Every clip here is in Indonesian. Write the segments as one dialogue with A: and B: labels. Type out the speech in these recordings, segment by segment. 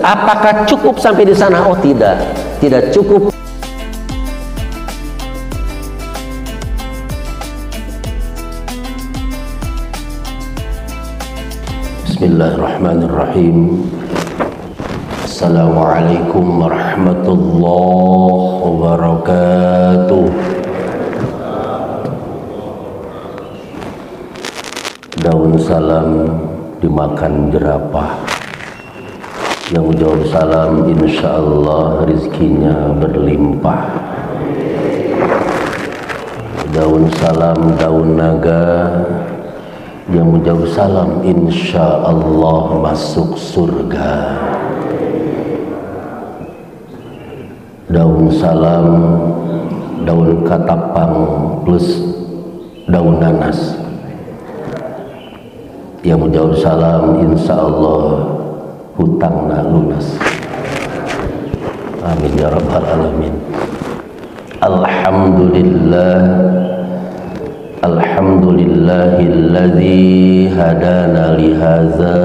A: Apakah cukup sampai di sana? Oh tidak, tidak cukup. Bismillahirrahmanirrahim. Assalamualaikum warahmatullahi wabarakatuh. Daun salam dimakan jerapah. Yang menjawab salam insyaallah rezekinya berlimpah. Daun salam daun naga. Yang menjawab salam insyaallah masuk surga. Daun salam daun katapang plus daun nanas. Yang menjawab salam insyaallah hutangna lunas. Amin ya rabbal alamin. Alhamdulillahilladzi hadana lihaza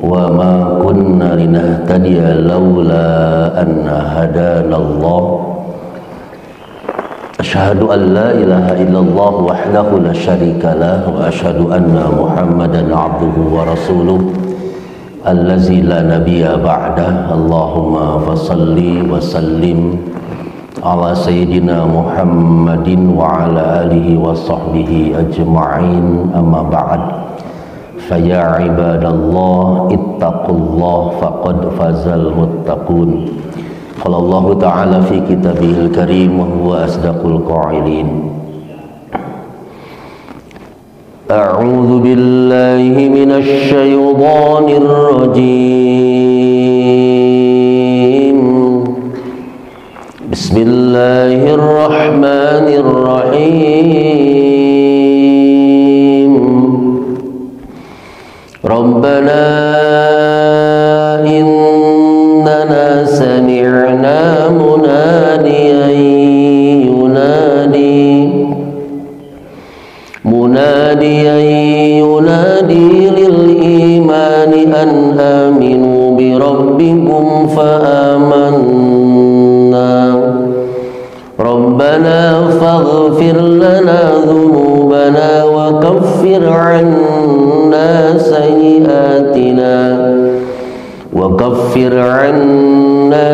A: wa ma kunna linahtadiya laula anna hadanallah. Asyhadu an la ilaha illallah wahdahu la syarika lah wa asyhadu anna Muhammadan abduhu wa rasuluh allazi la nabiyya ba'dah. Allahumma fasalli wa sallim ala sayyidina Muhammadin wa ala alihi wa sahbihi ajma'in, amma ba'd. Faya ibadallah ittaqullah faqad fazal muttaqun. Qala Allah ta'ala fi kitabihil karim wa huwa asdaqul qa'ilin. A'udzu billahi minasy syaithanir rajim. Bismillahirrahmanirrahim. Rabbana innana sami'na munadiyan yunadi lil imani an aminu bi rabbikum fa amanna. Rabbana faghfir lana dhunubana wa kaffir 'anna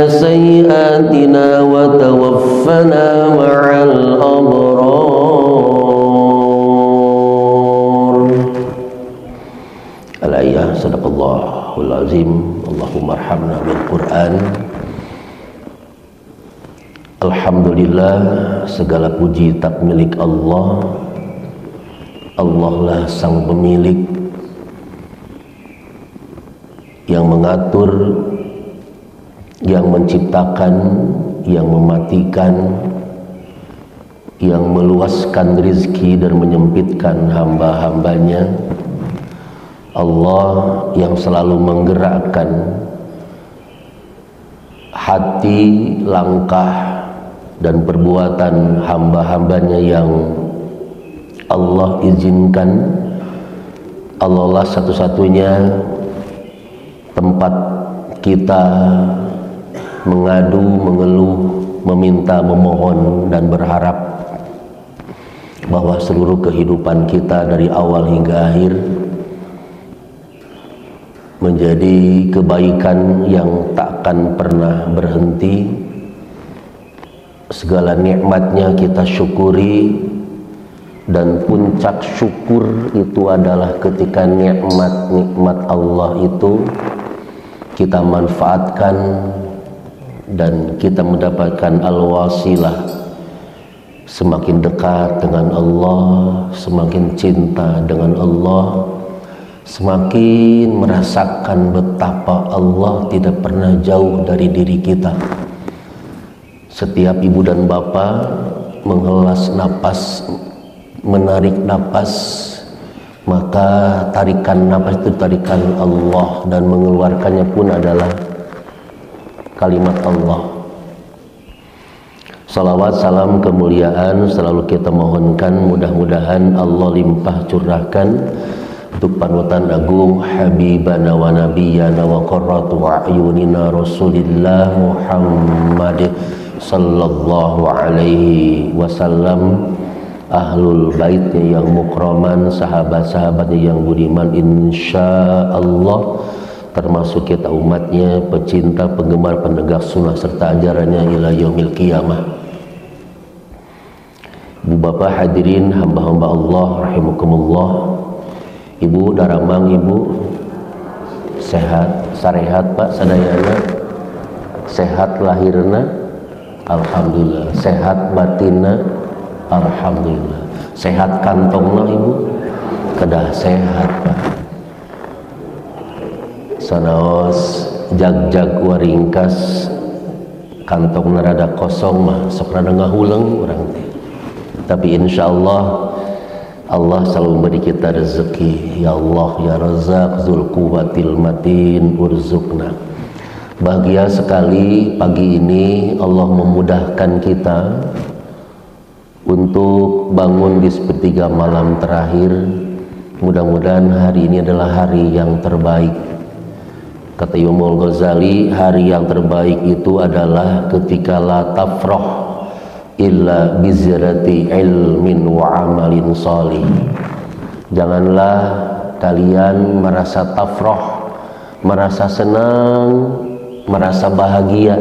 A: sayyi'atina wa tawaffana ma'al abrar. Al-ayah sadaqallahul azim. Allahumma arhamna bil Qur'an. Alhamdulillah, segala puji tak milik Allah. Allah lah sang pemilik yang mengatur, yang menciptakan, yang mematikan, yang meluaskan rizki dan menyempitkan hamba-hambanya. Allah yang selalu menggerakkan hati, langkah dan perbuatan hamba-hambanya yang Allah izinkan. Allah lah satu-satunya tempat kita mengadu, mengeluh, meminta, memohon dan berharap bahwa seluruh kehidupan kita dari awal hingga akhir menjadi kebaikan yang takkan pernah berhenti. Segala nikmatnya kita syukuri, dan puncak syukur itu adalah ketika nikmat Allah itu kita manfaatkan dan kita mendapatkan al-wasilah, semakin dekat dengan Allah, semakin cinta dengan Allah, semakin merasakan betapa Allah tidak pernah jauh dari diri kita. Setiap ibu dan bapak menghela napas, menarik napas, maka tarikan napas itu tarikan Allah, dan mengeluarkannya pun adalah kalimat Allah. Salawat, salam, kemuliaan selalu kita mohonkan, mudah-mudahan Allah limpah curahkan untuk panutan agung habibana wa nabiyana wa qurratu a'yunina Rasulillah Muhammad sallallahu alaihi wasallam, ahlul baitnya yang mukraman, sahabat-sahabatnya yang budiman, insyaallah, termasuk kita umatnya, pecinta, penggemar, penegak sunnah serta ajarannya ila yaumil qiyamah. Ibu bapak hadirin hamba-hamba Allah rahimakumullah. Ibu daramang, ibu sehat sarehat pak sadayana, sehat lahirna alhamdulillah, sehat batinna alhamdulillah, sehat kantongna ibu kedah sehat pak. Sanaos jag-jag waringkas kantongna rada kosong mah sok rada ngahuleng urang teh, tapi insyaallah Allah selalu memberi kita rezeki. Ya Allah ya Razzaq Dzul Quwwatil Matin urzuqna. Bahagia sekali pagi ini Allah memudahkan kita untuk bangun di sepertiga malam terakhir. Mudah-mudahan hari ini adalah hari yang terbaik. Kata Imam Ghazali, hari yang terbaik itu adalah ketika la tafrah illa bizirati ilmin wa amalin salih. Janganlah kalian merasa tafrah, merasa senang, merasa bahagia,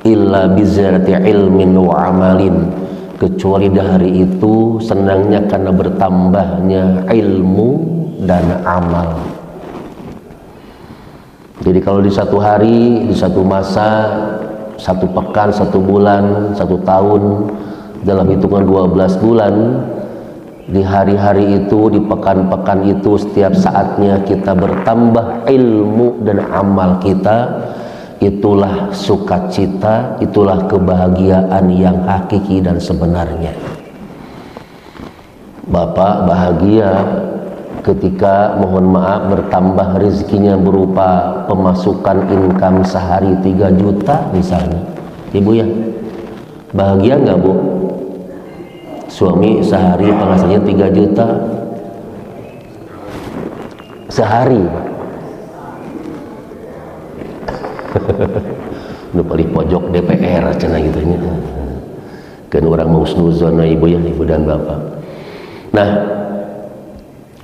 A: illa bizirati ilmin wa amalin, kecuali di hari itu senangnya karena bertambahnya ilmu dan amal. Jadi kalau di satu hari, di satu masa, satu pekan, satu bulan, satu tahun, dalam hitungan 12 bulan, di hari-hari itu, di pekan-pekan itu, setiap saatnya kita bertambah ilmu dan amal kita, itulah sukacita, itulah kebahagiaan yang hakiki dan sebenarnya. Bapak bahagia ketika mohon maaf bertambah rezekinya berupa pemasukan income sehari 3 juta misalnya. Ibu ya, bahagia nggak bu? Suami sehari penghasilannya 3 juta sehari. Nu paling pojok DPR cenah gitu nya. Kan orang mau snuzon ibu ya, ibu dan bapak. Nah,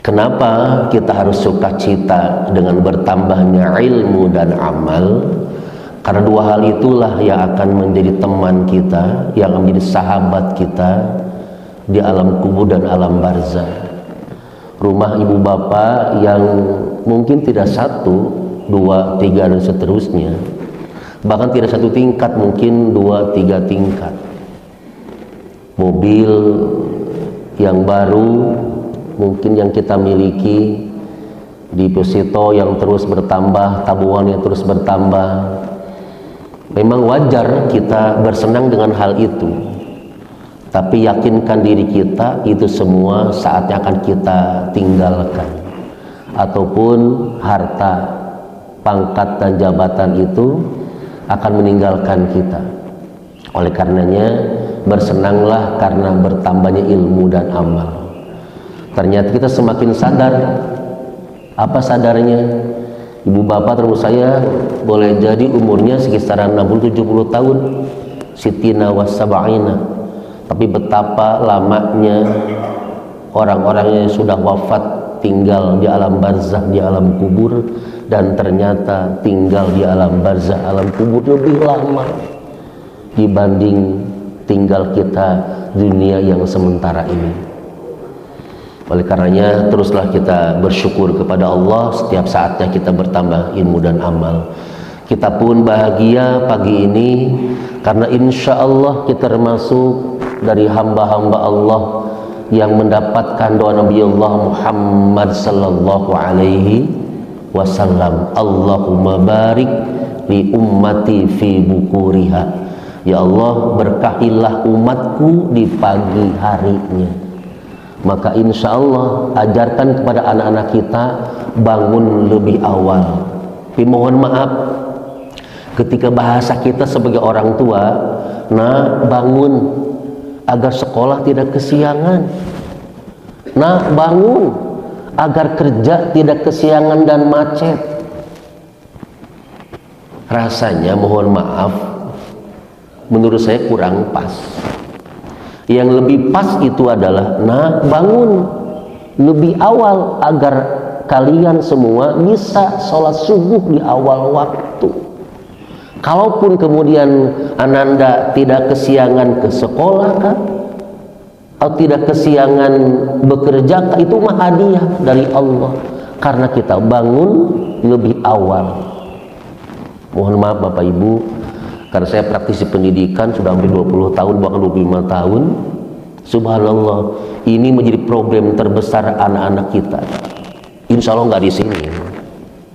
A: kenapa kita harus sukacita dengan bertambahnya ilmu dan amal? Karena dua hal itulah yang akan menjadi teman kita, yang akan menjadi sahabat kita di alam kubur dan alam barzah. Rumah ibu bapak yang mungkin tidak 1, 2, 3 dan seterusnya, bahkan tidak 1 tingkat, mungkin 2, 3 tingkat. Mobil yang baru mungkin yang kita miliki, deposito yang terus bertambah, tabungan yang terus bertambah. Memang wajar kita bersenang dengan hal itu, tapi yakinkan diri kita itu semua saatnya akan kita tinggalkan. Ataupun harta, pangkat dan jabatan itu akan meninggalkan kita. Oleh karenanya bersenanglah karena bertambahnya ilmu dan amal. Ternyata kita semakin sadar. Apa sadarnya? Ibu bapak terus saya boleh jadi umurnya sekitar 60-70 tahun, sitina wasaba'ina, tapi betapa lamanya orang-orang yang sudah wafat tinggal di alam barzah, di alam kubur, dan ternyata tinggal di alam barzah, alam kubur lebih lama dibanding tinggal kita dunia yang sementara ini. Oleh karenanya teruslah kita bersyukur kepada Allah setiap saatnya kita bertambah ilmu dan amal. Kita pun bahagia pagi ini karena insya Allah kita termasuk dari hamba-hamba Allah yang mendapatkan doa Nabi Allah Muhammad sallallahu alaihi wasallam. Allahumma barik li ummati fi bukuriha. Ya Allah, berkahilah umatku di pagi harinya. Maka insya Allah ajarkan kepada anak-anak kita bangun lebih awal. Tapi mohon maaf, ketika bahasa kita sebagai orang tua, nah bangun agar sekolah tidak kesiangan, nah bangun agar kerja tidak kesiangan dan macet. Rasanya mohon maaf, menurut saya kurang pas. Yang lebih pas itu adalah bangun lebih awal agar kalian semua bisa sholat subuh di awal waktu. Kalaupun kemudian ananda tidak kesiangan ke sekolah kah, atau tidak kesiangan bekerja, itu mah hadiah dari Allah karena kita bangun lebih awal. Mohon maaf Bapak Ibu, karena saya praktisi pendidikan sudah hampir 20 tahun, bahkan 25 tahun. Subhanallah, ini menjadi problem terbesar anak-anak kita. Insya Allah nggak di sini,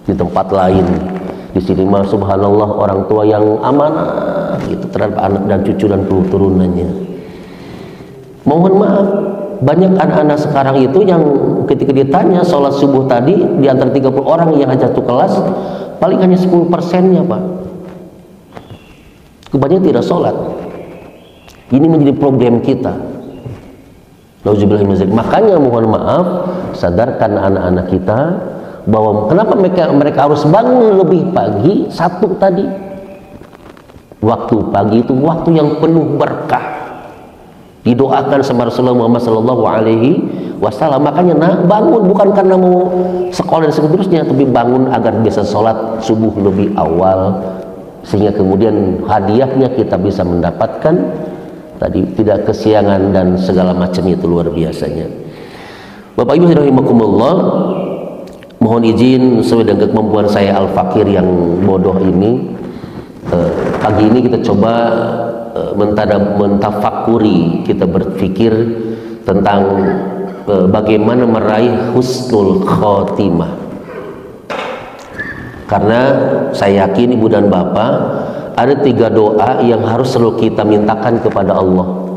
A: di tempat lain. Di sini mah subhanallah orang tua yang amanah gitu terhadap anak dan cucu dan turunannya. Mohon maaf, banyak anak-anak sekarang itu yang ketika ditanya sholat subuh tadi, di antara 30 orang yang satu kelas, paling hanya 10%-nya Pak. Kebanyakan tidak sholat. Ini menjadi problem kita. Makanya mohon maaf, sadarkan anak-anak kita bahwa kenapa mereka harus bangun lebih pagi. Satu tadi, waktu pagi itu waktu yang penuh berkah, didoakan sama Rasulullah Muhammad SAW. Makanya bangun bukan karena mau sekolah dan seterusnya, tapi bangun agar bisa sholat subuh lebih awal, sehingga kemudian hadiahnya kita bisa mendapatkan tadi tidak kesiangan dan segala macam itu luar biasanya. Bapak Ibu rahimakumullah, mohon izin sesuai dengan kemampuan saya al-fakir yang bodoh ini, pagi ini kita coba mentafakuri, kita berpikir tentang bagaimana meraih husnul khotimah. Karena saya yakin Ibu dan Bapak, ada 3 doa yang harus selalu kita mintakan kepada Allah.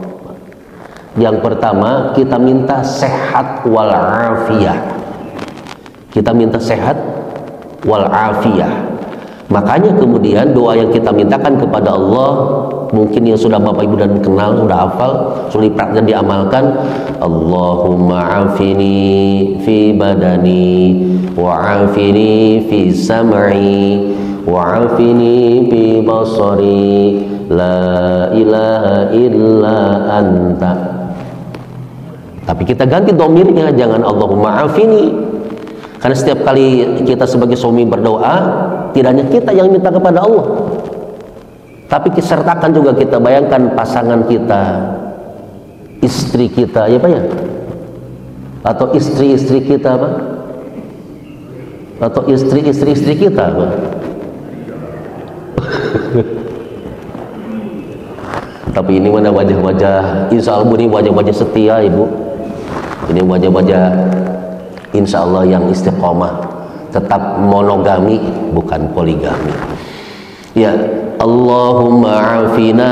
A: Yang pertama, kita minta sehat wal afiyah. Kita minta sehat wal afiyah. Makanya kemudian doa yang kita mintakan kepada Allah, mungkin yang sudah Bapak Ibu dan kenal, sudah hafal, sudah dipraktikkan, diamalkan. Allahumma afini fi badani wa afini fi sam'i wa afini fi basari la ilaha illa anta. Tapi kita ganti domirnya, jangan Allahumma afini. Karena setiap kali kita sebagai suami berdoa, tidak hanya kita yang minta kepada Allah, tapi sertakan juga kita, bayangkan pasangan kita, istri kita, ya Pak ya, atau istri-istri kita Pak, atau istri-istri kita Pak. Tapi ini mana wajah-wajah, insya Allah ini wajah-wajah setia Ibu, ini wajah-wajah insya Allah yang istiqomah, tetap monogami bukan poligami. Ya Allahumma afina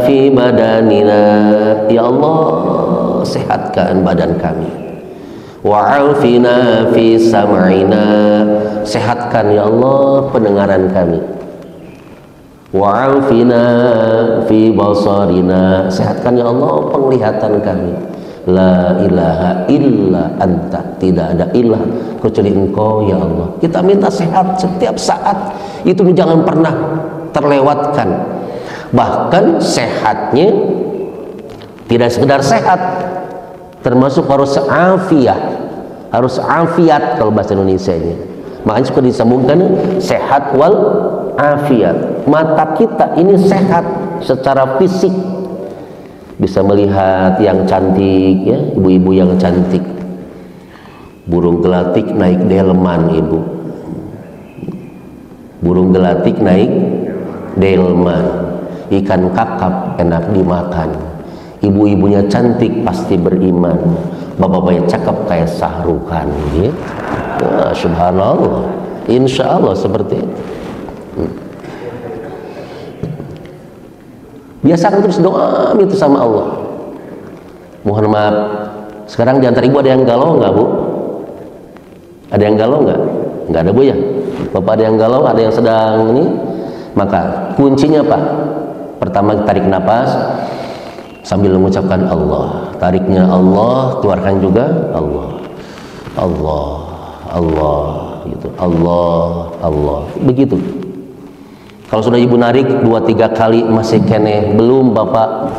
A: fi badanina, ya Allah sehatkan badan kami. Wa afina fi sam'ina, sehatkan ya Allah pendengaran kami. Wa afina fi basarina, sehatkan ya Allah penglihatan kami. La ilaha illa anta, tidak ada ilah kecuali Engkau ya Allah. Kita minta sehat setiap saat, itu jangan pernah terlewatkan. Bahkan sehatnya tidak sekedar sehat, termasuk harus afiat, harus afiat kalau bahasa Indonesia ini. Makanya suka disambungkan sehat wal afiat. Mata kita ini sehat secara fisik, bisa melihat yang cantik ya, ibu-ibu yang cantik. Burung gelatik naik delman Ibu, burung gelatik naik delman. Ikan kakap enak dimakan, ibu-ibunya cantik pasti beriman, bapak-bapaknya cakep kayak Sahrukan ya. Ya, subhanallah, insya Allah seperti itu. Biasakan terus doa itu sama Allah. Mohon maaf, sekarang di antara ibu ada yang galau nggak Bu? Ada yang galau nggak? Nggak ada Bu ya? Bapak ada yang galau, ada yang sedang ini? Maka kuncinya Pak, pertama tarik nafas sambil mengucapkan Allah. Tariknya Allah, keluarkan juga Allah. Allah, Allah gitu. Allah begitu. Kalau sudah ibu narik 2-3 kali masih kene, belum bapak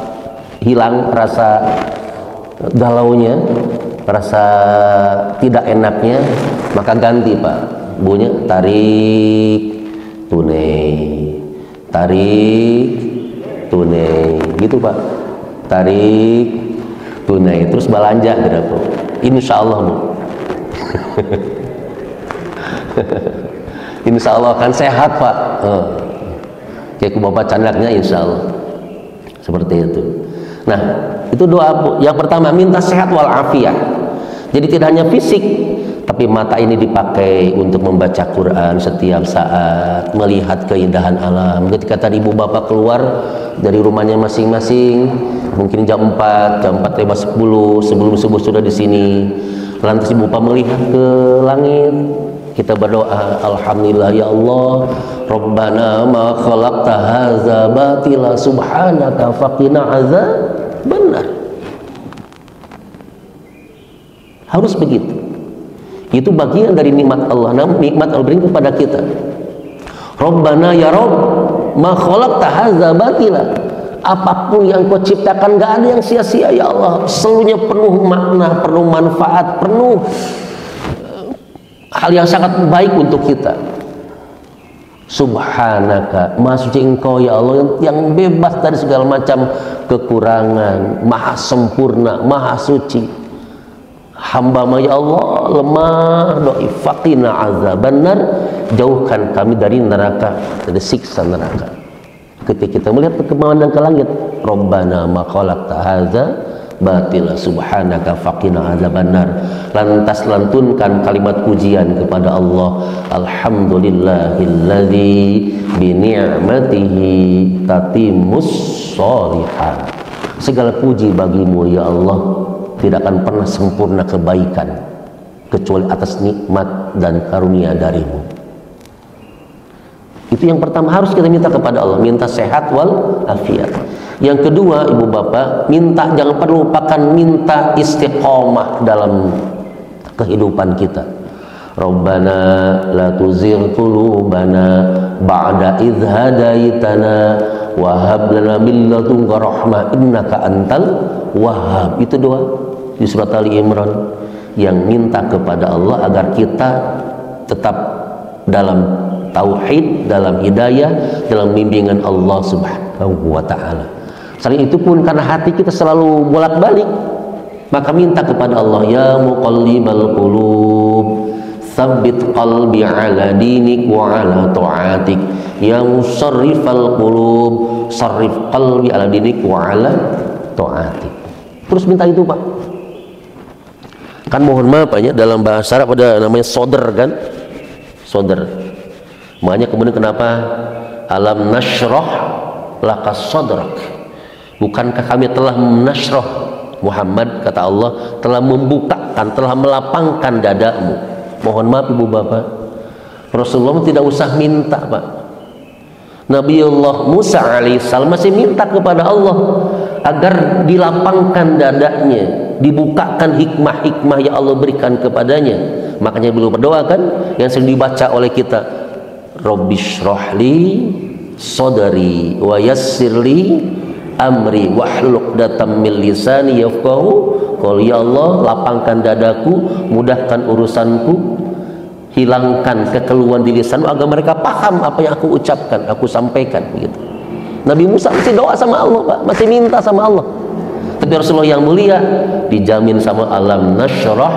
A: hilang rasa galaunya, rasa tidak enaknya, maka ganti pak, bunyi tarik tunai gitu pak, tarik tunai terus belanja gitu bu, insya Allah bu. Insya Allah akan sehat pak. Kayak bapak candaknya insya Allah seperti itu. Nah itu doa yang pertama, minta sehat walafiat. Jadi tidak hanya fisik, tapi mata ini dipakai untuk membaca Quran setiap saat, melihat keindahan alam. Ketika tadi ibu bapak keluar dari rumahnya masing-masing, mungkin jam 4 lewat 10, sebelum subuh sudah di sini. Lantas ibu bapak melihat ke langit, kita berdoa, alhamdulillah ya Allah, Rabbana ma khalaqta hadza batila subhanaka faqina adzabannar. Harus begitu. Itu bagian dari nikmat Allah. Namun nikmat Allah berikan kepada kita. Rabbana ya Rabb, ma khalaqta hadza batila. Apapun yang kau ciptakan gak ada yang sia-sia ya Allah. Seluruhnya penuh makna, penuh manfaat, penuh hal yang sangat baik untuk kita. Subhanaka, maha suci engkau ya Allah yang bebas dari segala macam kekurangan, maha sempurna, maha suci. Hamba ya Allah lemah, dhaif, faqina azabannar, jauhkan kami dari neraka, dari siksa neraka. Ketika kita melihat kemandang ke langit, Rabbana ma khalaqta hadza batila subhanaka faqina azabannar, lantas lantunkan kalimat pujian kepada Allah, alhamdulillahilladzi bi ni'matihi tatimmus sholihat. Segala puji bagimu ya Allah, tidak akan pernah sempurna kebaikan kecuali atas nikmat dan karunia darimu. Itu yang pertama, harus kita minta kepada Allah, minta sehat wal afiat. Yang kedua ibu bapak, minta, jangan perlu lupakan minta istiqomah dalam kehidupan kita. Rabbana la tuzigh qulubana ba'da idh hadaitana wa hab lana min ladunka rahmah innaka antal wahhab. Itu doa di surat Ali Imran yang minta kepada Allah agar kita tetap dalam tauhid, dalam hidayah, dalam bimbingan Allah Subhanahu wa ta'ala. Selain itu pun karena hati kita selalu bolak-balik, maka minta kepada Allah, ya muqallibal qulub tsabbit qalbi ala dinik wa ala ta'atik, ya musarrifal qulub sarrif qalbi ala dinik wa ala ta'atik. Terus minta itu pak. Kan mohon maaf ya, dalam bahasa Arab ada namanya sodr kan, sodr. Makanya kemudian kenapa alam nasroh laka sodrak, bukankah kami telah menasroh Muhammad, kata Allah, telah membukakan, telah melapangkan dadamu. Mohon maaf ibu bapak, Rasulullah tidak usah minta pak. Nabiullah Musa alaihissalam masih minta kepada Allah agar dilapangkan dadanya, dibukakan hikmah-hikmah yang Allah berikan kepadanya. Makanya beliau berdoa kan, yang sering dibaca oleh kita, Rabbishrahli sodari wa yassirli amri wahlul datam min lisani yafqahu qawli. Ya Allah, lapangkan dadaku, mudahkan urusanku, hilangkan kekeluhan di lisanmu agar mereka paham apa yang aku ucapkan, aku sampaikan begitu. Nabi Musa masih doa sama Allah pak, masih minta sama Allah. Tapi Rasulullah yang mulia dijamin sama alam nasyrah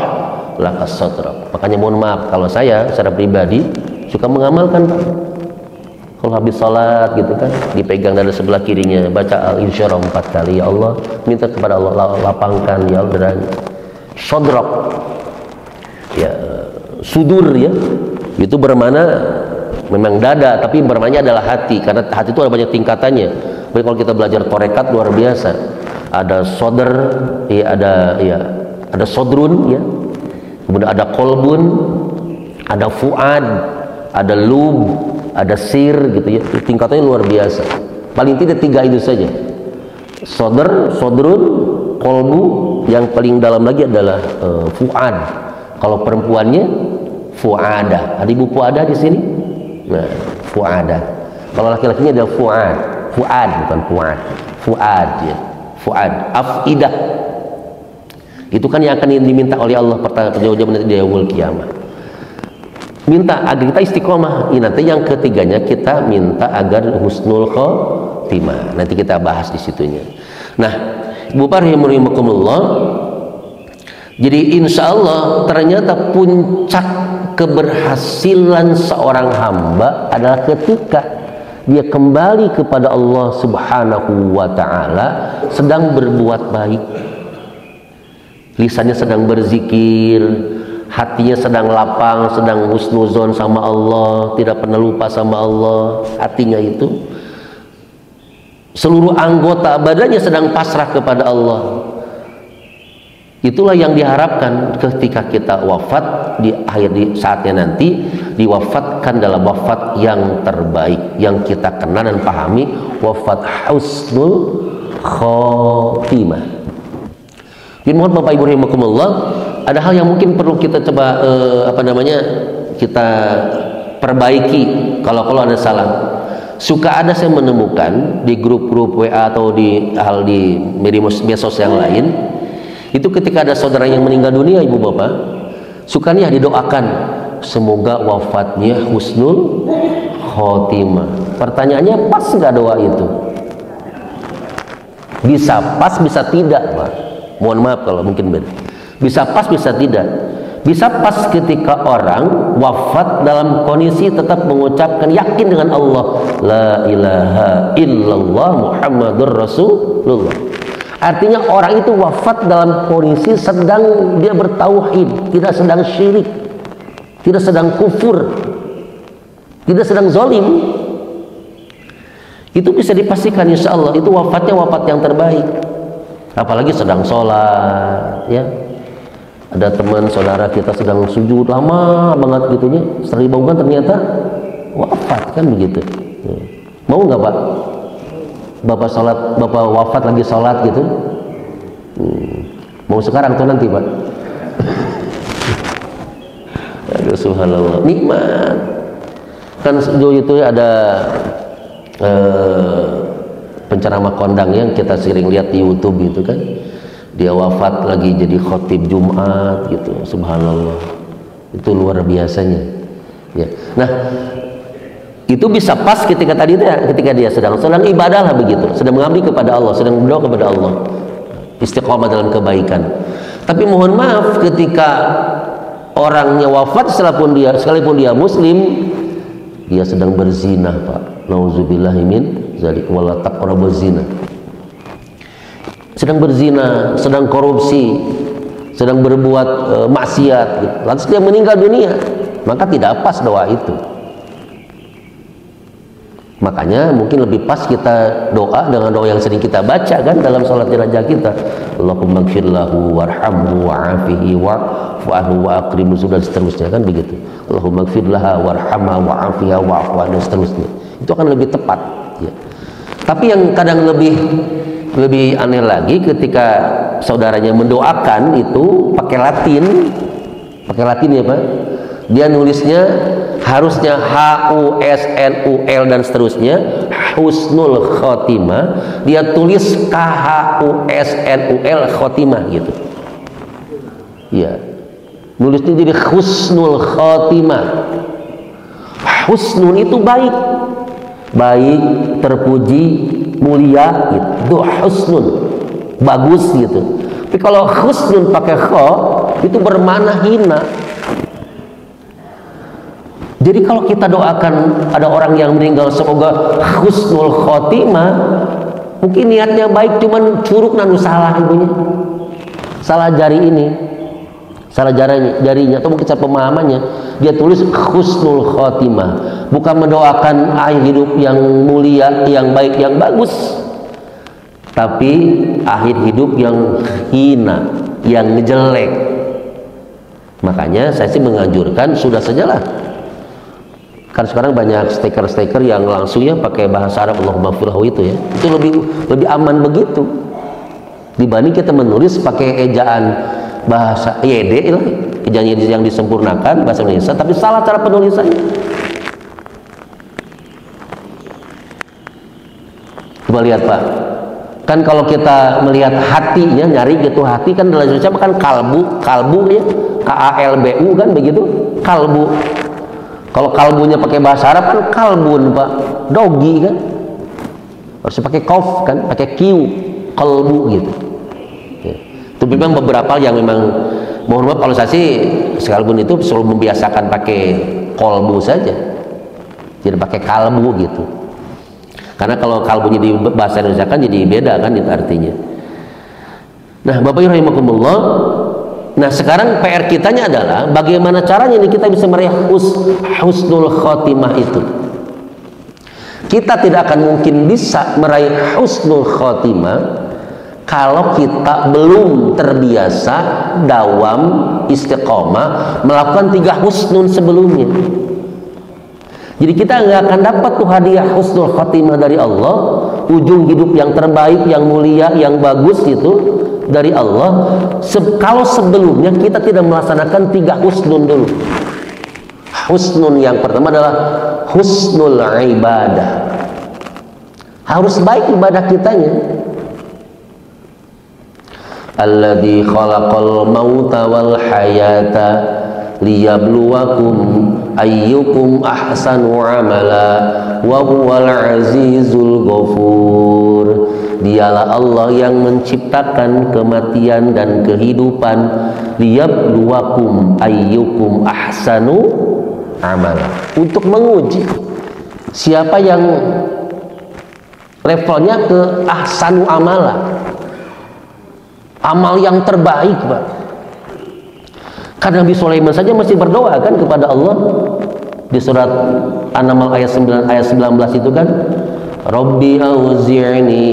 A: laka sadrak. Makanya mohon maaf kalau saya secara pribadi suka mengamalkan pak, kalau habis sholat gitu kan, dipegang dada sebelah kirinya, baca al-insyirah 4 kali, ya Allah, minta kepada Allah lapangkan ya Allah sodrak ya, sudur ya, itu bermana memang dada, tapi bermakna adalah hati, karena hati itu ada banyak tingkatannya. Tapi kalau kita belajar torekat luar biasa, ada sodr ya, ada sodrun ya, kemudian ada kolbun, ada fuad, ada lub, ada sir gitu ya, tingkatannya luar biasa. Paling tidak 3 itu saja, sodr, sodrun, kolbu, yang paling dalam lagi adalah fuad, Kalau perempuannya Fuada. Ada Ibu Fuada di sini? Nah, Fuada. Kalau laki-lakinya ada Fuad. Fuad bukan Fuad. Fuad ya. Fuad. Afidah. Itu kan yang akan diminta oleh Allah pertanggung-jawaban nanti di yaumul qiyamah. Minta agar kita istiqomah. Nanti yang ketiganya kita minta agar husnul khotimah. Nanti kita bahas di situnya. Nah, Ibu rahimakumullah. Jadi insya Allah ternyata puncak keberhasilan seorang hamba adalah ketika dia kembali kepada Allah Subhanahu wa ta'ala sedang berbuat baik, lisannya sedang berzikir, hatinya sedang lapang, sedang husnuzon sama Allah, tidak pernah lupa sama Allah. Hatinya itu seluruh anggota badannya sedang pasrah kepada Allah. Itulah yang diharapkan ketika kita wafat di akhir saatnya nanti, diwafatkan dalam wafat yang terbaik yang kita kenal dan pahami, wafat husnul khotimah. Jadi mohon Bapak Ibu rahimakumullah, ada hal yang mungkin perlu kita coba kita perbaiki kalau ada salah. Suka ada saya menemukan di grup-grup WA atau di media sosial yang lain, itu ketika ada saudara yang meninggal dunia, ibu bapak, sukanya didoakan semoga wafatnya husnul khotimah. Pertanyaannya, pas nggak doa itu? Bisa pas, bisa tidak, Pak. Mohon maaf kalau mungkin beda. Bisa pas, bisa tidak. Bisa pas ketika orang wafat dalam kondisi tetap mengucapkan yakin dengan Allah, la ilaha illallah Muhammadur Rasulullah. Artinya orang itu wafat dalam kondisi sedang dia bertauhid, tidak sedang syirik, tidak sedang kufur, tidak sedang zalim. Itu bisa dipastikan insya Allah itu wafatnya wafat yang terbaik. Apalagi sedang sholat, ya. Ada teman saudara kita sedang sujud lama banget gitunya, setelah dibangunkan ternyata wafat, kan begitu. Mau nggak Pak? Bapak wafat lagi sholat gitu, mau sekarang atau nanti Pak? Aduh subhanallah, nikmat. Kan dulu itu ada penceramah kondang yang kita sering lihat di YouTube gitu kan, dia wafat lagi jadi khotib Jumat gitu, subhanallah, itu luar biasanya ya. Nah, itu bisa pas ketika dia sedang ibadah lah begitu, sedang mengabdi kepada Allah, sedang berdoa kepada Allah, istiqomah dalam kebaikan. Tapi mohon maaf, ketika orangnya wafat sekalipun dia muslim, dia sedang berzina, Pak. Nauzubillahi min dzalik, wala taqrabuz zina. Sedang berzina, sedang korupsi, sedang berbuat maksiat gitu. Lantas dia meninggal dunia, maka tidak pas doa itu. Makanya mungkin lebih pas kita doa dengan doa yang sering kita baca kan dalam sholat jenazah kita. Allahumma gfir lahu warhamhu wa'afihi wa'fu anhu wa akrim dan seterusnya kan begitu. Allahumma gfir laha warhamha wa'afiha wa'fu anhu dan seterusnya. Itu akan lebih tepat ya. Tapi yang kadang lebih aneh lagi ketika saudaranya mendoakan itu pakai Latin ya Pak. Dia nulisnya harusnya HUSNUL dan seterusnya, husnul khotimah, dia tulis KHUSNUL khotimah gitu ya, nulisnya jadi husnul khotimah. Husnul itu baik, terpuji, mulia gitu, husnul, bagus gitu. Tapi kalau husnul pakai kho itu bermakna hina. Jadi kalau kita doakan ada orang yang meninggal semoga husnul khotimah, mungkin niatnya baik, cuman curug nanu salah ibunya, salah salah jarinya atau mungkin salah pemahamannya, dia tulis husnul khotimah, bukan mendoakan akhir hidup yang mulia, yang baik, yang bagus, tapi akhir hidup yang hina, yang jelek. Makanya saya sih menganjurkan sudah sajalah. Kan sekarang banyak stiker yang langsung ya pakai bahasa Arab Allahumma firhu itu ya. Itu lebih aman begitu dibanding kita menulis pakai ejaan bahasa YD lah, yang disempurnakan bahasa Indonesia, tapi salah cara penulisannya. Coba lihat Pak, kan kalau kita melihat hatinya, nyari gitu hati kan dalam Indonesia kan kalbu ya, KALBU kan begitu, kalbu. Kalau kalbunya pakai bahasa Arab kan kalbun Pak, dogi kan, harus pakai kof kan, pakai Q, kalbu gitu. Ya. Itu memang beberapa yang memang, mohon maaf kalau saya sih sekalipun itu selalu membiasakan pakai kolbu saja, tidak pakai kalbu gitu. Karena kalau kalbunya di bahasa Indonesia kan jadi beda kan itu artinya. Nah, Bapak Ibu rahimakumullah. Nah, sekarang PR kitanya adalah bagaimana caranya nih kita bisa meraih husnul khotimah itu. Kita tidak akan mungkin bisa meraih husnul khotimah kalau kita belum terbiasa dawam istiqomah melakukan 3 husnun sebelumnya. Jadi kita nggak akan dapat tuh hadiah husnul khotimah dari Allah, ujung hidup yang terbaik, yang mulia, yang bagus itu dari Allah. Kalau sebelumnya kita tidak melaksanakan 3 husnun dulu. Husnun yang pertama adalah husnul ibadah. Harus baik ibadah kitanya. Alladzi khalaqal mauta wal hayata liyabluwakum ayyukum ahsanu amala wa huwal azizul ghafur. Dialah Allah yang menciptakan kematian dan kehidupan, liyabluwakum ayyukum ahsanu amala, untuk menguji siapa yang levelnya ke ahsanu amala, amal yang terbaik Pak. Karena Nabi Sulaiman saja masih berdoa kan kepada Allah di surat An-Naml ayat 19 itu kan, Rabbi auzi'ni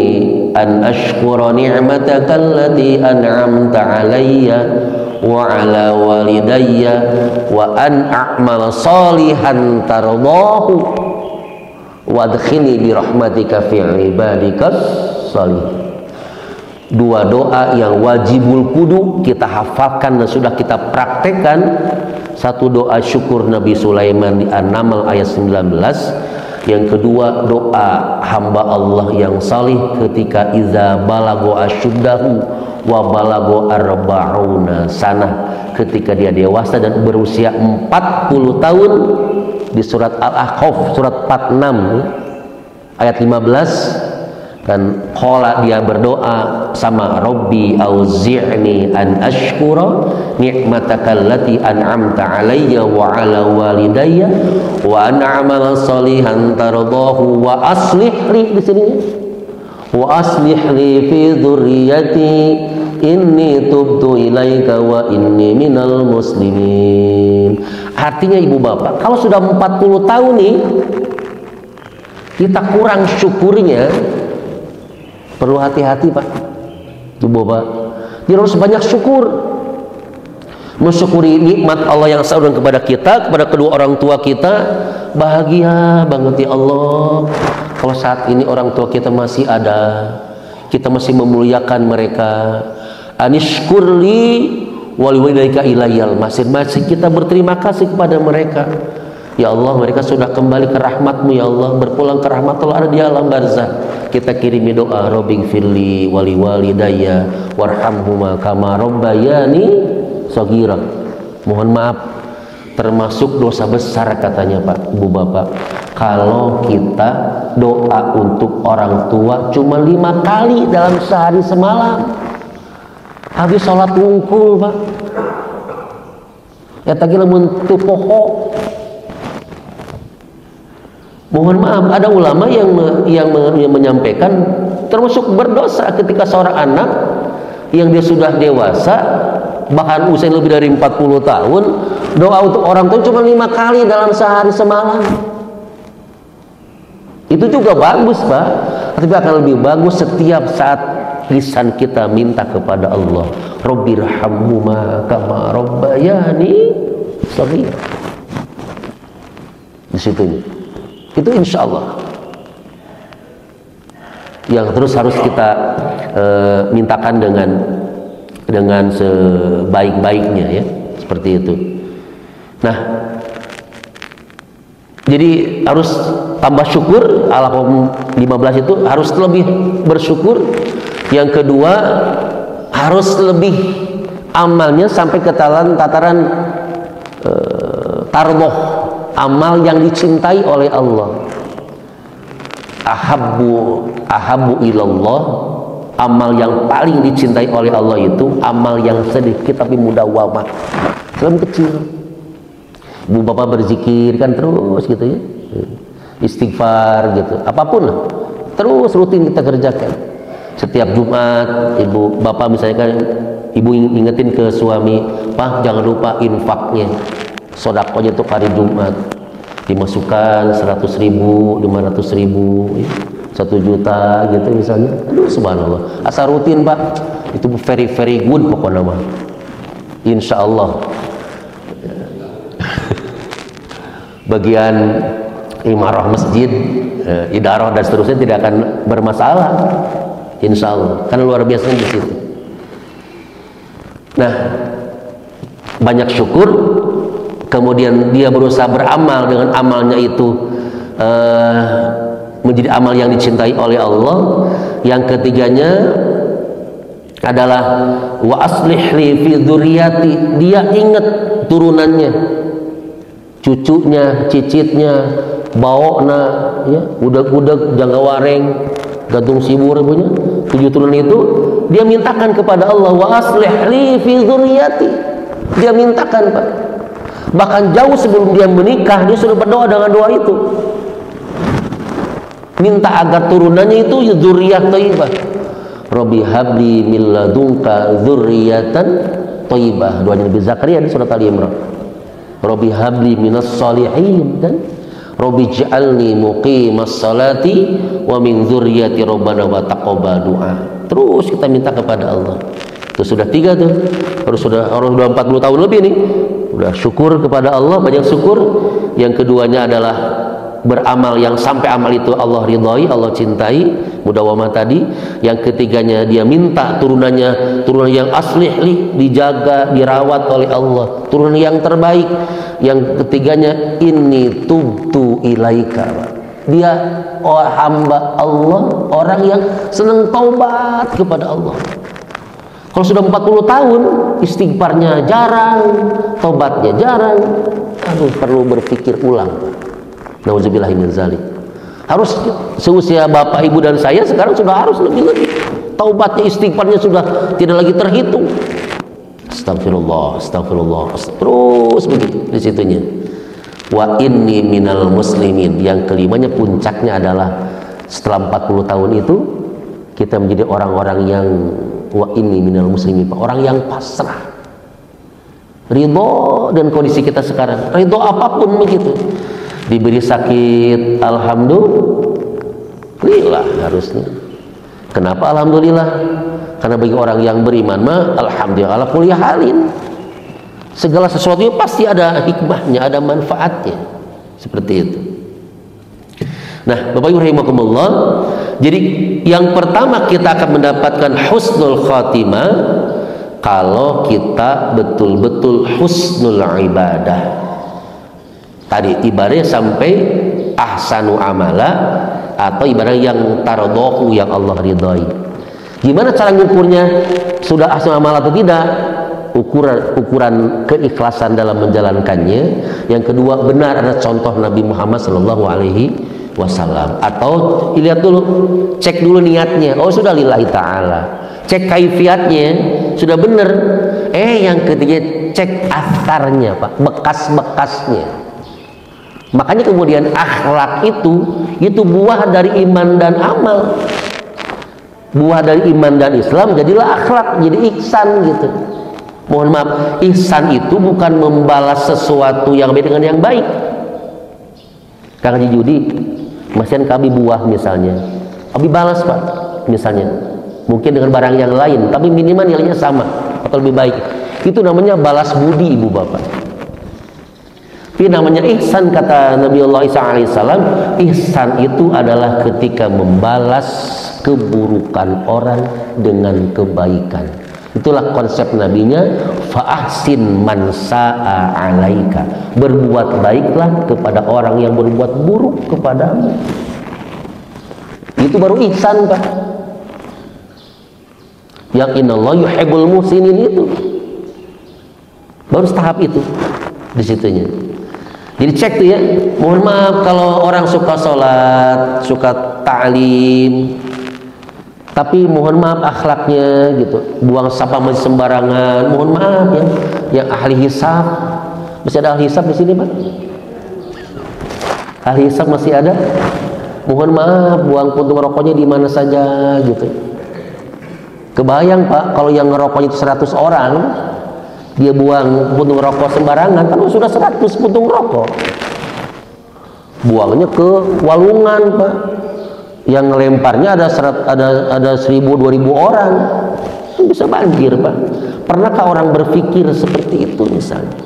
A: an ashkura ni'mataka allati an'amta 'alayya wa 'ala walidayya wa an a'mala salihan tardahu wa adkhilni bi rahmatika fi 'ibadikas shalihin. 2 doa yang wajibul kudu kita hafalkan dan sudah kita praktekkan. 1 doa syukur Nabi Sulaiman di An-Naml ayat 19. Yang kedua doa hamba Allah yang salih ketika iza balago asyuddahu wa balago arba'una sanah, ketika dia dewasa dan berusia 40 tahun, di surat Al-Ahqaf surat 46 ayat 15. Dan qala dia berdoa sama Rabbi auzi'ni an ashkura ni'mataka allati an'amta 'alayya wa 'ala walidayya wa an a'mala salihan tardahu wa aslih li, di sini wa aslih li fi dzurriyyati inni tubtu ilaika wa inni minal muslimin. Artinya ibu bapak, kalau sudah 40 tahun nih kita kurang syukurnya, perlu hati-hati Pak, ibu bapak. Dia harus banyak syukur, mensyukuri nikmat Allah yang saudara kepada kita, kepada kedua orang tua kita. Bahagia banget ya Allah kalau saat ini orang tua kita masih ada, kita masih memuliakan mereka. Anishkurli waliwalaika ilayal masih kita berterima kasih kepada mereka. Ya Allah, mereka sudah kembali ke rahmat-Mu ya Allah, berpulang ke rahmat Allah, ada di alam barzah. Kita kirimi doa, Rabbi firli wali walidayya warhamhuma kama rabbayani shaghira. Mohon maaf, termasuk dosa besar katanya Pak, Ibu Bapak, kalau kita doa untuk orang tua cuma 5 kali dalam sehari semalam. Habis sholat wungkul Pak, ya tadi lamun teu poho. Mohon maaf, ada ulama yang menyampaikan termasuk berdosa ketika seorang anak yang dia sudah dewasa, bahkan usia lebih dari 40 tahun, doa untuk orang tua cuma 5 kali dalam sehari semalam. Itu juga bagus Pak, tapi akan lebih bagus setiap saat lisan kita minta kepada Allah, Rabbirhamhuma kama rabbayani shaghira. Di situ itu insya Allah yang terus harus kita mintakan dengan sebaik-baiknya ya. seperti itu. Nah, jadi harus tambah syukur. Al-Qamar 15 itu harus lebih bersyukur. Yang kedua, harus lebih amalnya sampai ke tataran tarboh, amal yang dicintai oleh Allah. Ahabbu ilallah, amal yang paling dicintai oleh Allah itu amal yang sedikit tapi mudawamah, dalam kecil. Ibu bapak berzikir kan terus gitu ya, istighfar gitu, apapun lah, terus rutin kita kerjakan. Setiap Jumat ibu bapak misalnya kan, ibu ingetin ke suami, Pak jangan lupa infaknya, sodakonya untuk hari Jumat, dimasukkan 100.000, 500.000, 1 juta gitu misalnya. Aduh subhanallah, asal rutin Pak, itu very good pokoknya mah, insya Allah. Bagian imarah masjid, idarah dan seterusnya tidak akan bermasalah, insya Allah, karena luar biasa di situ. Nah, banyak syukur, kemudian dia berusaha beramal dengan amalnya itu menjadi amal yang dicintai oleh Allah. Yang ketiganya adalah wa aslih li fi dzurriyyati, dia ingat turunannya, cucunya, cicitnya, baokna, ya, udag-udag, jangka wareng, gantung sibur punya 7 turunan itu, dia mintakan kepada Allah, wa aslih li fi dzurriyyati, dia mintakan Pak. Bahkan jauh sebelum dia menikah, dia sudah berdoa dengan doa itu, minta agar turunannya itu dzurriyyah thayyibah. Rabbi habli min ladunka dzurriyyatan thayyibah, doanya Nabi Zakaria di surat Ali Imran. Rabbi habli minas salihin, dan Rabbi ja'alni muqimas salati wa min dzurriyyati rabbana wa taqabbal du'a. Terus kita minta kepada Allah. Itu sudah 3 tuh. Harus sudah 40 tahun lebih nih. Udah syukur kepada Allah, banyak syukur. Yang keduanya adalah beramal yang sampai amal itu Allah ridhai, Allah cintai, mudawamah tadi. Yang ketiganya dia minta turunan yang aslih dijaga, dirawat oleh Allah, turunan yang terbaik. Yang ketiganya inni tubtu ilaika, dia hamba Allah, orang yang senang taubat kepada Allah. Kalau sudah 40 tahun istighfarnya jarang, taubatnya jarang, aduh perlu berpikir ulang. Nauzubillahi min zalik. Harus seusia bapak ibu dan saya sekarang sudah harus lebih-lebih. Taubatnya, istighfarnya sudah tidak lagi terhitung. Astagfirullah, astagfirullah, terus begitu di situnya. Wa inni minal muslimin. Yang kelimanya, puncaknya adalah setelah 40 tahun itu kita menjadi orang-orang yang wa inni minal muslimin, orang yang pasrah, ridho dan kondisi kita sekarang, ridho apapun begitu. Diberi sakit, alhamdulillah harusnya. Kenapa alhamdulillah? Karena bagi orang yang beriman mah alhamdulillah ala kulli halin. Segala sesuatu pasti ada hikmahnya, ada manfaatnya. Seperti itu. Nah, Bapak Ibu rahimakumullah, jadi yang pertama kita akan mendapatkan husnul khatimah kalau kita betul-betul husnul ibadah. Tadi ibadahnya sampai ahsanu amala, atau ibadah yang taradhu, yang Allah ridhai. Gimana cara ngukurnya sudah ahsanu amala atau tidak? Ukuran keikhlasan dalam menjalankannya. Yang kedua, benar ada contoh Nabi Muhammad sallallahu alaihi wasallam, atau dilihat dulu, cek dulu niatnya, oh sudah lillahi ta'ala, cek kaifiatnya sudah benar. Yang ketiga, cek asarnya Pak, bekas-bekasnya. Makanya kemudian akhlak itu buah dari iman dan amal, buah dari iman dan Islam, jadilah akhlak, jadi ihsan gitu. Mohon maaf, ihsan itu bukan membalas sesuatu yang baik dengan yang baik. Kang Haji Judi masihan kabi buah misalnya, abi balas Pak misalnya, mungkin dengan barang yang lain tapi minimal nilainya sama atau lebih baik, itu namanya balas budi ibu bapak. Ini namanya ihsan, kata Nabi Allah Isa alaihissalam. Ihsan itu adalah ketika membalas keburukan orang dengan kebaikan. Itulah konsep nabinya, fa'ahsin man sa'a alaika, berbuat baiklah kepada orang yang berbuat buruk kepadamu. Itu baru ihsan, Pak. Yang innallaha yuhibbul muhsinin itu baru tahap itu di situnya. Jadi cek tuh ya. Mohon maaf kalau orang suka sholat, suka ta'lim, tapi mohon maaf akhlaknya gitu, buang sampah masih sembarangan. Mohon maaf ya, yang ahli hisab, masih ada ahli hisab di sini, Pak? Ahli hisab masih ada? Mohon maaf, buang puntung rokoknya di mana saja gitu. Kebayang, Pak, kalau yang ngerokoknya itu 100 orang, dia buang puntung rokok sembarangan, kan sudah 100 puntung rokok. Buangnya ke walungan, Pak. Yang ngelemparnya ada 1000-2000 orang, bisa banjir, Pak. Pernahkah orang berpikir seperti itu misalnya?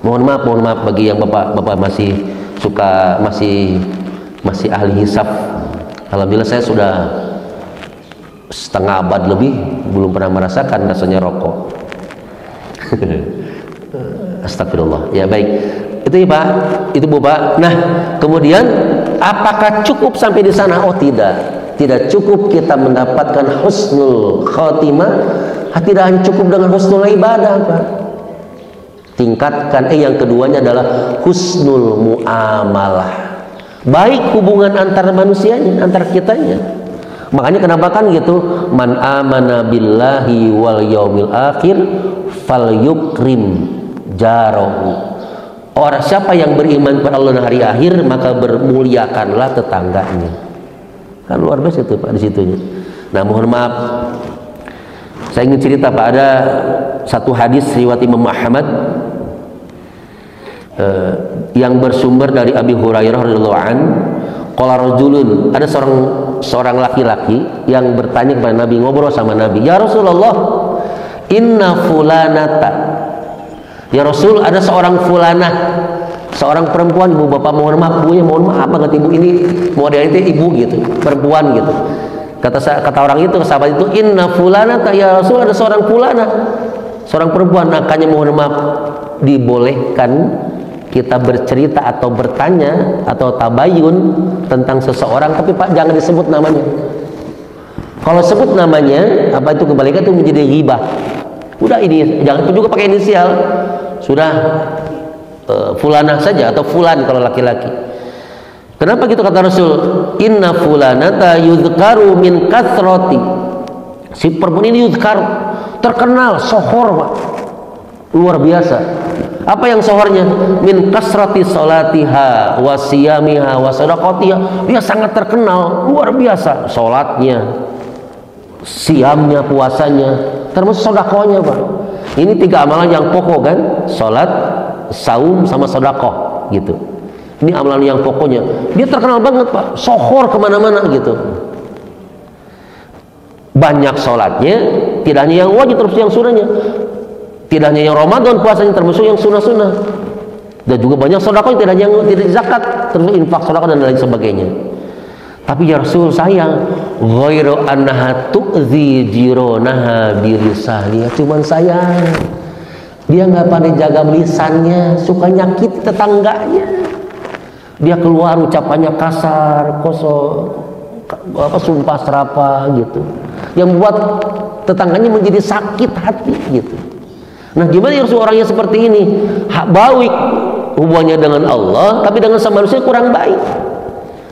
A: Mohon maaf bagi yang bapak masih suka masih ahli hisab. Alhamdulillah saya sudah setengah abad lebih belum pernah merasakan rasanya rokok. Astagfirullah. Ya baik. Itu ya Pak, itu Bu Pak. Nah, kemudian apakah cukup sampai di sana? Oh tidak. Tidak cukup kita mendapatkan husnul khotimah. Tidak hanya cukup dengan husnul ibadah, Pak. Tingkatkan yang keduanya adalah husnul muamalah. Baik hubungan antar manusianya, antar kitanya. Makanya kenapa kan gitu, man amana billahi wal yaumil akhir falyukrim jarahu. Orang siapa yang beriman kepada Allah dan hari akhir, maka bermuliakanlah tetangganya. Kan luar biasa itu Pak di situnya. Nah, mohon maaf, saya ingin cerita Pak, ada satu hadis riwayat Imam Ahmad yang bersumber dari Abi Hurairah radhiyallahu an. Qala rajulun, ada seorang laki-laki yang bertanya kepada Nabi, ngobrol sama Nabi, ya Rasulullah, inna fulanata, ya Rasul, ada seorang fulanah, seorang perempuan, ibu bapak mohon maaf bu, ya mohon maaf banget ibu, ini modelnya itu ibu gitu, perempuan gitu. Kata orang itu, sahabat itu, inna fulanata, ya Rasul, ada seorang fulanah, seorang perempuan. Makanya mohon maaf, dibolehkan kita bercerita atau bertanya atau tabayun tentang seseorang, tapi Pak jangan disebut namanya. Kalau sebut namanya, apa itu kebalikan itu menjadi ghibah. Udah ini, jangan juga pakai inisial. Sudah fulanah saja atau fulan kalau laki-laki. Kenapa gitu kata Rasul? Inna fulanata yuzkaru min kathrati. Si perempuan ini yuzkaru, terkenal, sohor Pak. Luar biasa. Apa yang sohornya? Min kasrati salatiha wa siyamiha wa sadaqatiha. Dia sangat terkenal, luar biasa. Salatnya, siamnya, puasanya, termasuk sedekahnya, Pak. Ini 3 amalan yang pokok kan? Salat, saum sama sedekah gitu. Ini amalan yang pokoknya. Dia terkenal banget, Pak. Sohor kemana-mana gitu. Banyak salatnya, tidak hanya yang wajib, terus yang sunnahnya. Tidak hanya yang Ramadan puasanya, termasuk yang sunnah-sunnah. Dan juga banyak sedekah, tidak hanya yang tidak zakat, termasuk infak, sedekah dan lain sebagainya. Tapi ya Rasul, sayang, ghairu annaha tu'zi jironaha birisaliha. Cuman sayang, dia nggak pandai jaga lisannya, suka nyakit tetangganya. Dia keluar ucapannya kasar, kosong, sumpah serapah gitu, yang buat tetangganya menjadi sakit hati gitu. Nah, gimana ya Rasul orangnya seperti ini? Baik hubungannya dengan Allah, tapi dengan sama manusia kurang baik.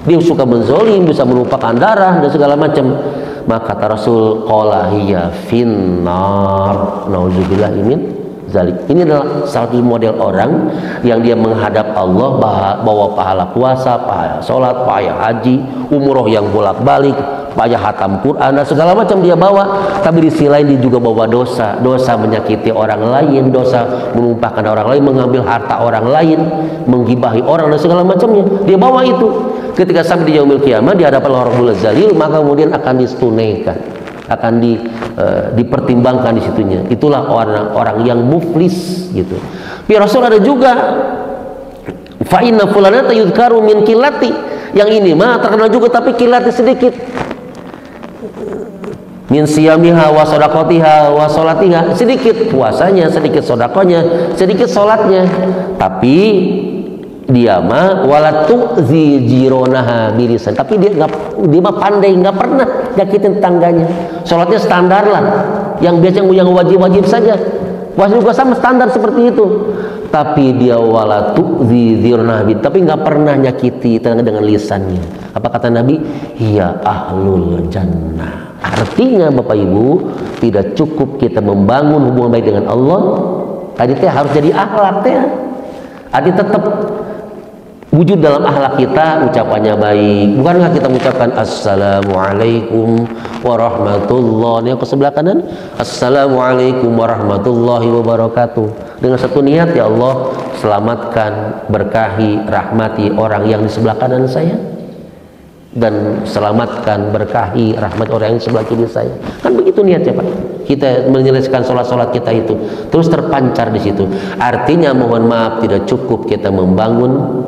A: Dia suka menzolim, bisa menumpahkan darah dan segala macam. Maka kata Rasul, qala hiya finnar. Nauzubillah min zalik. Ini adalah satu model orang yang dia menghadap Allah, bawa pahala puasa, pahala sholat, pahala haji, umroh yang bolak-balik, payah hatam Quran dan segala macam dia bawa. Tapi di sisi lain dia juga bawa dosa menyakiti orang lain, dosa menumpahkan orang lain, mengambil harta orang lain, menggibahi orang dan segala macamnya. Dia bawa itu. Ketika sampai di yaumil qiyamah di hadapan Allah Rabbul Jalil, maka kemudian akan ditunaikan, akan dipertimbangkan di situnya. Itulah orang yang muflis gitu. Tapi Rasul ada juga fa inna fulanata yudhkaru min kilati. Yang ini mah terkenal juga tapi kilati sedikit. min siyamiha wa shadaqatiha wa sholatiha, sedikit puasanya, sedikit sedekahnya, sedikit sholatnya, tapi dia mah wala tu'zi jironaha bilisan, tapi dia mah pandai, nggak pernah nyakitin tetangganya. Sholatnya standar lah, yang biasa yang wajib-wajib saja, puasa juga sama standar seperti itu, tapi dia wala tu'zi jironaha, tapi nggak pernah nyakiti tetangga dengan lisannya. Apa kata Nabi? Hiya ahlul jannah. Artinya Bapak Ibu, tidak cukup kita membangun hubungan baik dengan Allah, tadi teh harus jadi akhlak teh. Arti tetap wujud dalam akhlak kita, ucapannya baik. Bukankah kita mengucapkan assalamualaikum warahmatullahi, yang ke sebelah kanan assalamualaikum warahmatullahi wabarakatuh, dengan satu niat, ya Allah selamatkan, berkahi, rahmati orang yang di sebelah kanan saya, dan selamatkan, berkahi, rahmat orang yang di sebelah kiri saya. Kan begitu niatnya Pak. Kita menyelesaikan sholat-sholat kita itu terus terpancar di situ. Artinya mohon maaf, tidak cukup kita membangun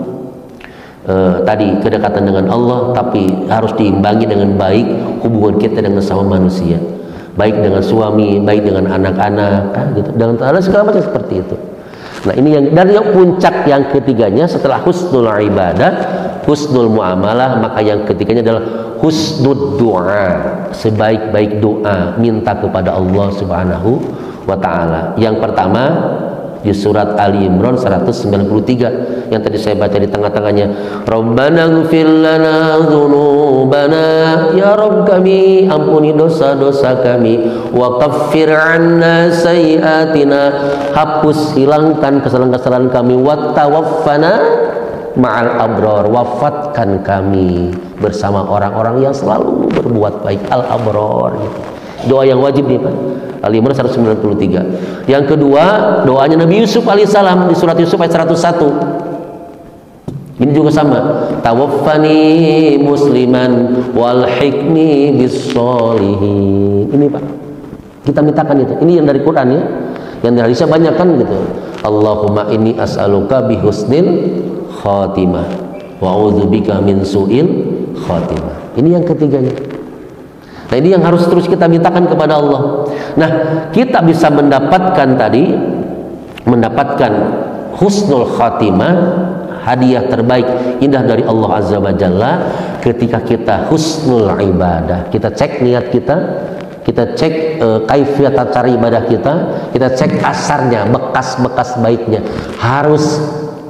A: tadi kedekatan dengan Allah, tapi harus diimbangi dengan baik hubungan kita dengan sama manusia, baik dengan suami, baik dengan anak-anak, kan gitu, dengan segala macam seperti itu. Nah ini yang dari puncak yang ketiganya setelah husnul ibadah, husnul muamalah, maka yang ketiganya adalah husnul doa, sebaik-baik doa minta kepada Allah Subhanahu wa Ta'ala. Yang pertama di surat Ali Imran 193 yang tadi saya baca di tengah-tengahnya, Rabbana ighfir lana dzunubana, ya Rabb kami ampuni dosa-dosa kami, wa kaffir 'anna sayyi'atina, hapus hilangkan kesalahan-kesalahan kami, wa tawaffana ma'al abrar, wafatkan kami bersama orang-orang yang selalu berbuat baik, al abrar gitu. Doa yang wajib nih Pak, Ali Imran 193. Yang kedua, doanya Nabi Yusuf alaihissalam di surat Yusuf ayat 101. Ini juga sama, tawaffani musliman walhiqni bis-sholihin. Ini Pak, kita mintakan itu. Ini yang dari Quran ya, yang dari hadisnya banyak kan gitu. Allahumma inni as'aluka bihusnil khatimah wa a'udzubika min su'il khatimah. Ini yang ketiganya. Nah ini yang harus terus kita mintakan kepada Allah. Nah kita bisa mendapatkan tadi, mendapatkan husnul khatimah, hadiah terbaik indah dari Allah Azza wa Jalla, ketika kita husnul ibadah. Kita cek niat kita, kita cek kaifiat cara ibadah kita cek asarnya, bekas-bekas baiknya. Harus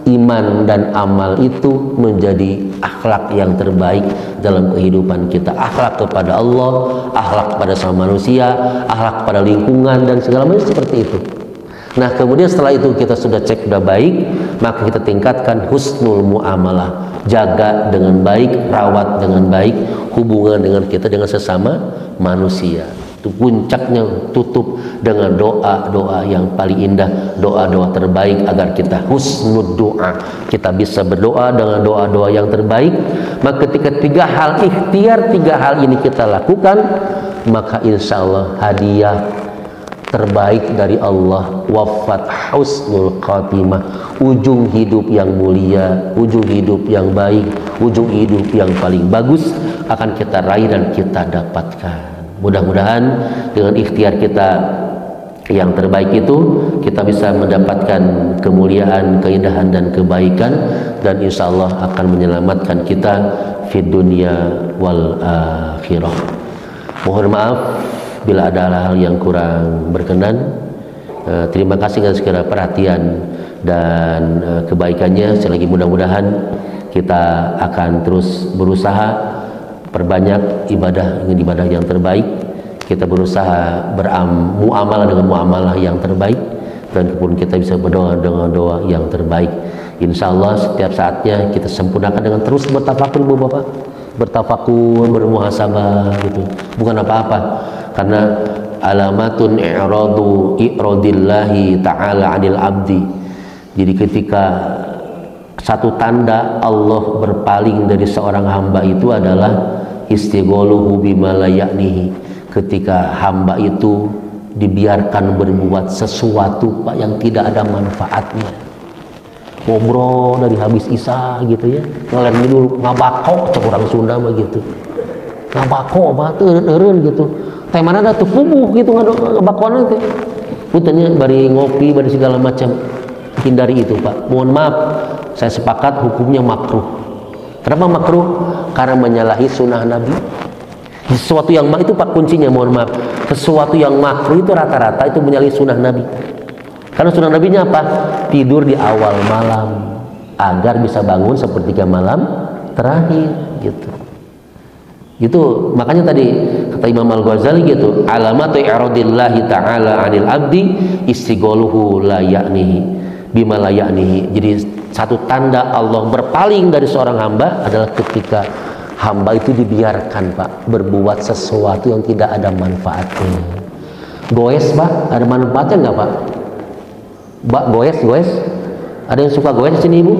A: iman dan amal itu menjadi akhlak yang terbaik dalam kehidupan kita. Akhlak kepada Allah, akhlak kepada sama manusia, akhlak kepada lingkungan, dan segala macam seperti itu. Nah kemudian setelah itu kita sudah cek sudah baik, maka kita tingkatkan husnul muamalah, jaga dengan baik, rawat dengan baik hubungan dengan kita dengan sesama manusia. Itu puncaknya, tutup dengan doa-doa yang paling indah, doa-doa terbaik agar kita husnud doa, kita bisa berdoa dengan doa-doa yang terbaik. Maka ketika tiga hal ikhtiar, tiga hal ini kita lakukan, maka insya Allah hadiah terbaik dari Allah, wafat husnul khatimah, ujung hidup yang mulia, ujung hidup yang baik, ujung hidup yang paling bagus akan kita raih dan kita dapatkan. Mudah-mudahan dengan ikhtiar kita yang terbaik itu kita bisa mendapatkan kemuliaan, keindahan dan kebaikan, dan insya Allah akan menyelamatkan kita fid dunya wal akhirah. Mohon maaf bila ada hal-hal yang kurang berkenan. Terima kasih dengan segala perhatian dan kebaikannya. Sekali lagi mudah-mudahan kita akan terus berusaha perbanyak ibadah, ingin ibadah yang terbaik. Kita berusaha bermuamalah dengan muamalah yang terbaik, dan kemudian kita bisa berdoa dengan doa yang terbaik. Insya Allah setiap saatnya kita sempurnakan dengan terus bertafakur, Bapak, bertafakur, bermuhasabah gitu. Bukan apa-apa, karena alamatun i'radillahi ta'ala 'anil abdi. Jadi ketika satu tanda Allah berpaling dari seorang hamba itu adalah istigholuhu bima la ya'nihi, ketika hamba itu dibiarkan berbuat sesuatu Pak yang tidak ada manfaatnya. Ngobrol dari habis isya gitu ya, ngeler dulu ngabakok cek orang Sunda mah gitu. ngabako eureun gitu. Teh mana da teu puguh gitu ngabakoana teh. Putennya bari ngopi, bari segala macam. Hindari itu, Pak. Mohon maaf, saya sepakat hukumnya makruh. Kenapa makruh? Karena menyalahi sunnah Nabi. Sesuatu yang itu Pak kuncinya, mohon maaf. Sesuatu yang makruh itu rata-rata itu menyalahi sunnah Nabi. Karena sunnah Nabinya apa? Tidur di awal malam agar bisa bangun sepertiga malam terakhir gitu. Gitu, makanya tadi kata Imam Al-Ghazali gitu, alamatu i'radillahi ta'ala 'anil abdi istighaluhu la ya'nihi bima la ya'nihi. Jadi satu tanda Allah berpaling dari seorang hamba adalah ketika hamba itu dibiarkan, Pak, berbuat sesuatu yang tidak ada manfaatnya. Goes, Pak, ada manfaatnya nggak, Pak? Goes. Ada yang suka goes di sini, Ibu?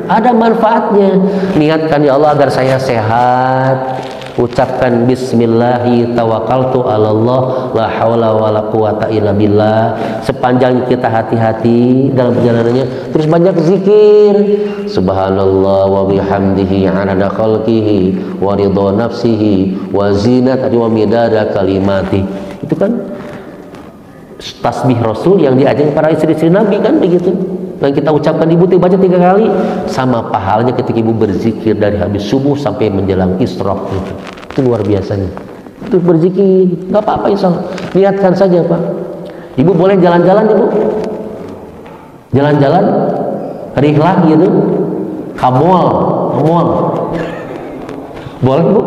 A: Ada manfaatnya. Niatkan, ya Allah, agar saya sehat. Ucapkan bismillahi tawakkaltu ala Allah la haula wala quwata illa billah. Sepanjang kita hati-hati dalam perjalanannya, terus banyak zikir. Subhanallah wa bihamdihi 'adada khalqihi wa ridha nafsihi wa zinata wa midada kalimati. Itu kan tasbih Rasul yang diajarkan para istri-istri Nabi kan begitu. Dan kita ucapkan, Ibu baca 3 kali, sama pahalanya ketika Ibu berzikir dari habis subuh sampai menjelang isyraq itu luar biasanya. Itu berzikir, nggak apa-apa, insya Allah. Niatkan saja, Pak. Ibu boleh jalan-jalan, Ibu, jalan-jalan rihlah gitu, kamol boleh, Bu.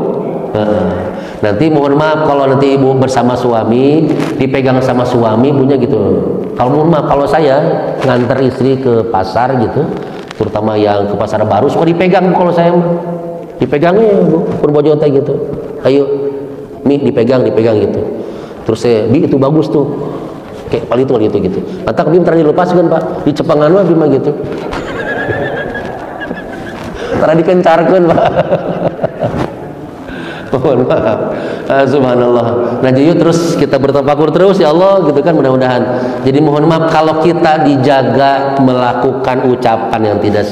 A: Nanti mohon maaf kalau nanti Ibu bersama suami, dipegang sama suami punya gitu. Kalau mohon maaf, kalau saya nganter istri ke pasar gitu, terutama yang ke pasar baru, suka dipegang kalau saya mah. Dipegangnya, Bu, Purbojo teh gitu. Ayo, Mi, dipegang gitu. Terus saya, Bi, itu bagus tuh. Kayak paling itu gitu. Matak Bim tadi dilepaskan, Pak. Di Cepangan mah Bim gitu. Tara dikencarkeun, Pak. Mohon maaf. Subhanallah. Nah, jadi terus kita bertafakur terus, ya Allah, gitu kan, mudah-mudahan. Jadi mohon maaf kalau kita dijaga melakukan ucapan yang tidak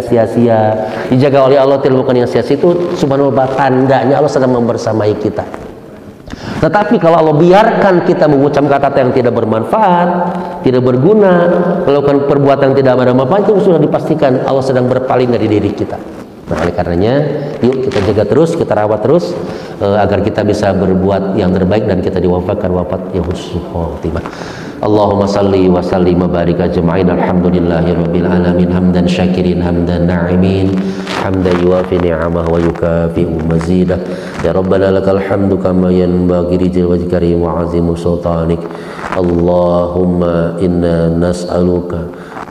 A: sia-sia, dijaga oleh Allah, tidak melakukan yang sia-sia, itu subhanallah tandanya Allah sedang membersamai kita. Tetapi kalau Allah biarkan kita mengucapkan kata-kata yang tidak bermanfaat, tidak berguna, melakukan perbuatan yang tidak ada manfaat, itu sudah dipastikan Allah sedang berpaling dari diri kita. Nah, oleh karenanya, yuk kita jaga terus, kita rawat terus, agar kita bisa berbuat yang terbaik dan kita diwafatkan wafat yang husnul khotimah. Allahumma salli wa sallim wa barik ajma'in. Alhamdulillahi rabbil alamin, hamdan syakirin, hamdan na'imin, hamdan yuwafi ni'amah wa yukafi'u mazidah. Ya Rabbana lakal hamdu kama yanbaghi li jalali karim wa azimu sultanik. Allahumma inna nas'aluka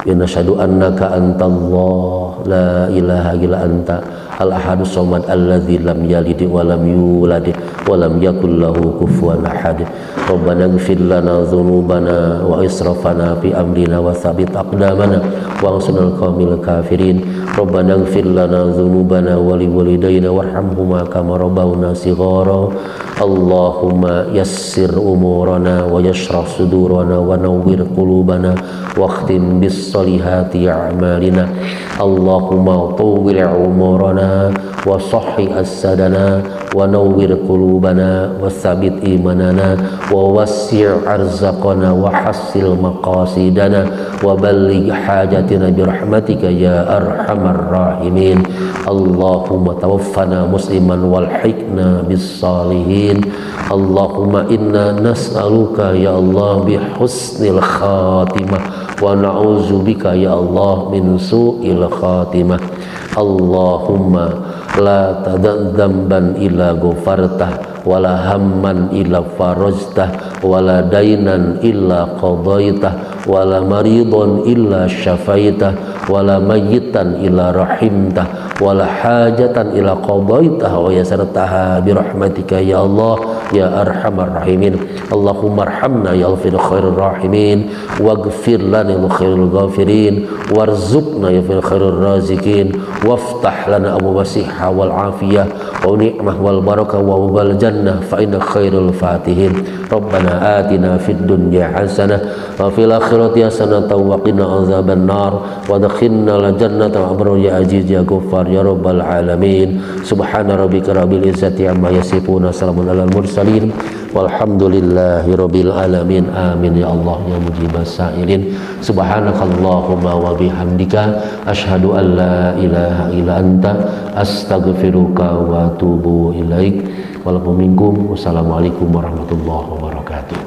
A: nashhadu annaka antallah la ilaha illa anta al-ahadus samad alladzi lam yalid wa lam yulad wa lam yakul lahu kufuwan ahad. Rabbana ighfir lana dzunubana wa israfana fi amrina wa tsabbit aqdamana wa ansurna al-qaumil kafirin. Rabbana ighfir lana dzunubana wa li walidayna warhamhuma kama rabbawna shighara. Allahumma yassir umurana wa yashrah sudurana wa nawwir qulubana wa khtim bis salihati a'malina. Allahumma tawwil umurana wa sahhi as-sadana wa nawwir qulubana wa tsabbit imanana wa wassi' arzaqana wa hassil maqasidana wa balligh hajatina bi rahmatika ya arhamar rahimin. Allahumma tawaffana musliman walhiqna bis salihin. Allahumma inna nas'aluka ya Allah bi husnil khatimah wa na'udzubika ya Allah min su'il khatimah. Allahumma la tadamban illa ghafartah wala hamman illa farajtah wala dainan illa qadaitah wala maridun illa syafaitah wala mayyitan illa rahimtah wala hajatan illa qadaitah wa yasartaha bi rahmatika ya Allah ya arhamar rahimin. Allahumma arhamna ya fil khairir rahimin waghfir lana ya khairul ghafirin warzuqna ya fil khairur raziqin waftah lana abwaab as-sihha wal afiyah wa ni'mah wal barakah wa wal jannah jannah fa inna khairul fatihin. Rabbana atina fid dunya hasanah wa fil akhirati hasanah wa qina azabannar wa adkhilna al jannata abrar ya aziz ya ghaffar ya rabbal alamin. Subhana rabbika rabbil izzati amma yasifun, salamun alal mursalin walhamdulillahi rabbil alamin. Amin ya Allah ya mujibas sa'ilin. Subhanakallahumma wa bihamdika asyhadu an la ilaha illa anta astaghfiruka wa atubu ilaik. Walaupun minkum. Wassalamualaikum warahmatullahi wabarakatuh.